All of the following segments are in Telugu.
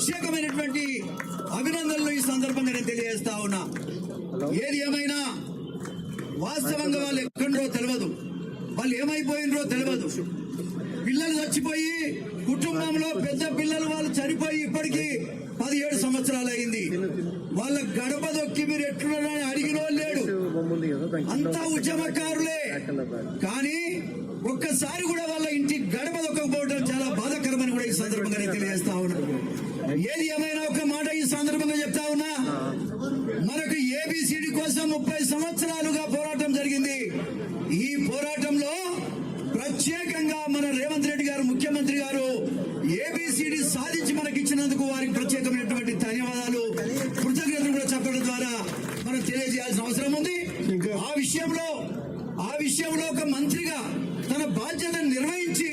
ప్రత్యేకమైనటువంటి అభినందనలు ఈ సందర్భంగా నేను తెలియజేస్తా ఉన్నా. ఏది ఏమైనా వాస్తవంగా వాళ్ళు ఎక్కడో తెలియదు, వాళ్ళు ఏమైపోయినరో తెలియదు. పిల్లలు చచ్చిపోయి కుటుంబంలో పెద్ద పిల్లలు వాళ్ళు చనిపోయి ఇప్పటికీ 17 సంవత్సరాలు అయింది. వాళ్ళ గడప దొక్కి మీరు ఎట్లున్నారని అడిగినో లేడు, అంతా ఉద్యమకారులే. కానీ ఒక్కసారి కూడా వాళ్ళ ఇంటి గడప దొక్కకపోవడం చాలా బాధాకరమని కూడా ఈ సందర్భంగా నేను తెలియజేస్తా ఉన్నా. ఏది ఏమైనా ఒక మాట ఈ సందర్భంగా చెప్తా ఉన్నా, మనకు ఏబిసిడి కోసం 30 సంవత్సరాలుగా పోరాటం జరిగింది. ఈ పోరాటంలో ప్రత్యేకంగా మన రేవంత్ రెడ్డి గారు ముఖ్యమంత్రి గారు ఏబిసిడి సాధించి మనకి ఇచ్చినందుకు వారికి ప్రత్యేకమైనటువంటి ధన్యవాదాలు, కృతజ్ఞతలు కూడా చెప్పడం ద్వారా మనం తెలియజేయాల్సిన అవసరం ఉంది. ఆ విషయంలో ఒక మంత్రిగా తన బాధ్యతను నిర్వహించి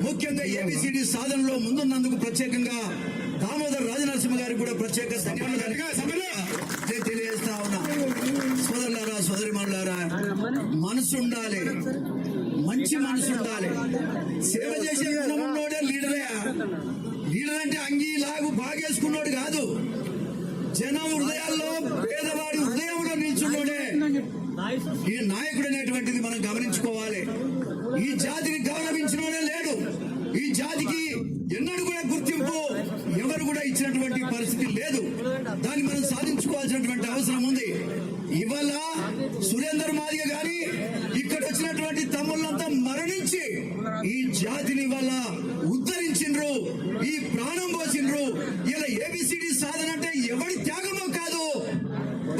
ముఖ్యంగా ఏబిసిడి సాధనలో ముందున్నందుకు ప్రత్యేకంగా దామోదర్ రాజనరసింహ గారికి కూడా ప్రత్యేక ధన్యవాదాలు తెలియజేస్తా ఉన్నా. సోదరులారా, సోదరిమణులారా, మనసు ఉండాలి, మంచి మనసు ఉండాలి. సేవ చేసే ఉన్నోడే లీడరే. లీడర్ అంటే అంగీ లాగు బాగేసుకున్నోడు కాదు, జనం హృదయాల్లో పేదవాడి హృదయంలో నిల్చున్నోడే ఈ నాయకుడు అనేటువంటిది మనం గమనించుకోవాలి. ఈ జాతిని గౌరవించినోడే లేడు, ఈ జాతికి ఎన్నడూ కూడా గుర్తింపు ఎవరు కూడా ఇచ్చినటువంటి పరిస్థితి లేదు. దాన్ని మనం సాధించుకోవాల్సినటువంటి అవసరం ఉంది. ఇవాళ సురేందర్ మాదిగ గాని ఇక్కడ వచ్చినటువంటి తమ్ముళ్ళంతా మరణించి ఈ జాతిని ఇవాళ ఉద్ధరించిండ్రు, ఈ ప్రాణం పోసిండ్రు. ఇలా ఏబిసిడి సాధన అంటే ఎవడి త్యాగమో కాదు,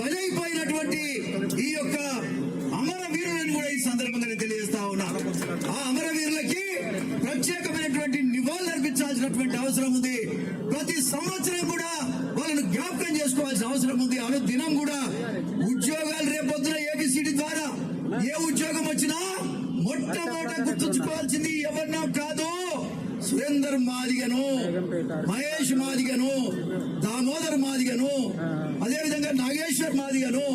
బలైపోయినటువంటి ఈ యొక్క అమరవీరులను కూడా ఈ సందర్భంగా నేను తెలియజేస్తా ఉన్నా. ఆ అమరవీరులకి ప్రత్యేకమైనటువంటి నివాళులు అర్పించాల్సినటువంటి అవసరం ఉంది. ప్రతి సంవత్సరం కూడా వాళ్ళను జ్ఞాపకం చేసుకోవాల్సిన అవసరం ఉంది. అనుదినం కూడా ఉద్యోగాలు రేపొద్దున ఏబిసిడి ద్వారా ఏ ఉద్యోగం వచ్చినా మొట్టమొదట గుర్తుంచుకోవాల్సింది ఎవరినో కాదు, సురేందర్ మాదిగను, మహేష్ మాదిగను, దామోదర్ మాదిగను, అదేవిధంగా నాగేశ్వర్ మాదిగను,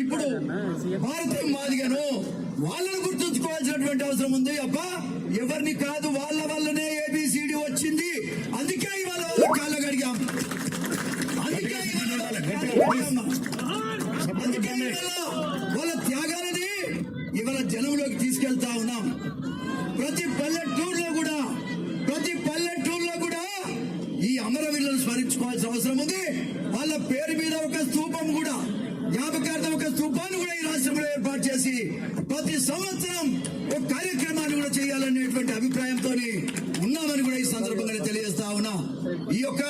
ఇప్పుడు భారతం మాదిగను, వాళ్ళను గుర్తుంచుకోవాల్సినటువంటి అవసరం ఉంది. అబ్బా ఎవరిని కాదు, వాళ్ళ వల్లనే ఏబిసిడి వచ్చింది. అందుకే ఇవాళ వాళ్ళ కాళ్ళ గడిగాం, అందుకే వాళ్ళ త్యాగాలని ఇవాళ జనంలోకి తీసుకెళ్తా ఉన్నాం. ప్రతి పల్లెటూరులో కూడా ఈ అమరవీరులను స్మరించుకోవాల్సిన అవసరం ఉంది. వాళ్ళ పేరు మీద ఒక స్తూపం కూడా, జ్ఞాపకార్థం ఒక స్తూపాన్ని కూడా ఈ రాష్ట్రంలో ఏర్పాటు చేసి ప్రతి సంవత్సరం ఒక కార్యక్రమాన్ని కూడా చేయాలనేటువంటి అభిప్రాయంతో ఉన్నామని కూడా ఈ సందర్భంగా తెలియజేస్తా ఉన్నా. ఈ యొక్క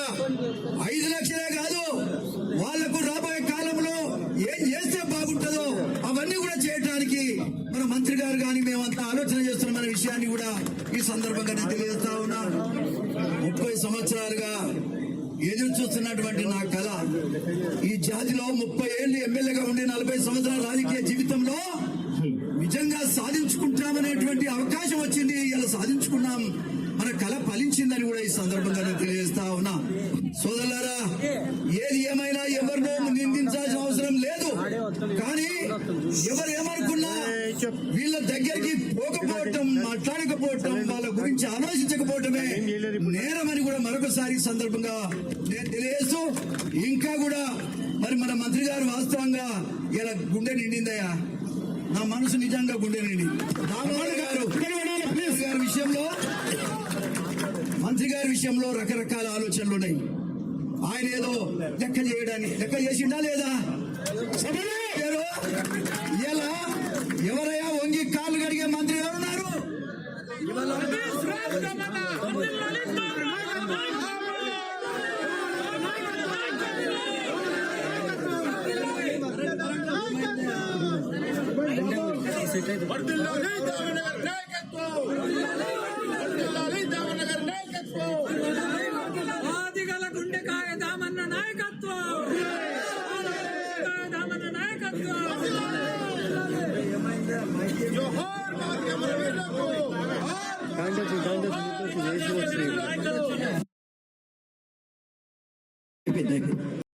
5 లక్షలే కాదు, వాళ్లకు రాబోయే కాలంలో ఏం చేస్తే బాగుంటుందో అవన్నీ కూడా చేయడానికి మన మంత్రి గారు కానీ మేమంతా ఆలోచన చేస్తున్న విషయాన్ని కూడా ఈ సందర్భంగా నేను తెలియజేస్తా ఉన్నా. 30 సంవత్సరాలుగా ఎదురు చూస్తున్నటువంటి నా కళ, ఈ జాతిలో 30 ఏళ్ళు ఎమ్మెల్యేగా ఉండి 40 సంవత్సరాల రాజకీయ జీవితంలో నిజంగా సాధించుకుంటామనేటువంటి అవకాశం వచ్చింది. ఇలా సాధించుకున్నాం, మన కళ ఫలించిందని కూడా ఈ సందర్భంగా నేను తెలియజేస్తా ఉన్నా. సోదరులారా, ఏది ఏమైనా ఎవరినో నిందించాల్సిన అవసరం లేదు. కానీ ఎవరు ఏమనుకున్నా వీళ్ళ దగ్గరికి పోకపోవటం, మాట్లాడకపోవటం, వాళ్ళ గురించి ఆలోచించకపోవటమే నేరమని కూడా మరొకసారి సందర్భంగా నేను తెలియజేస్తూ, ఇంకా కూడా మరి మన మంత్రి గారు వాస్తవంగా ఇలా గుండె నిండిందయ్యా, నా మనసు నిజంగా గుండె నిండి. మంత్రి గారి విషయంలో రకరకాల ఆలోచనలు ఉన్నాయి. ఆయన ఏదో లెక్క చేసిండా లేదా? ఇలా ఎవరయ్యా వంగి కాళ్ళు కడిగే మంత్రి ఎవరున్నారు? వర్ధిల్లాలి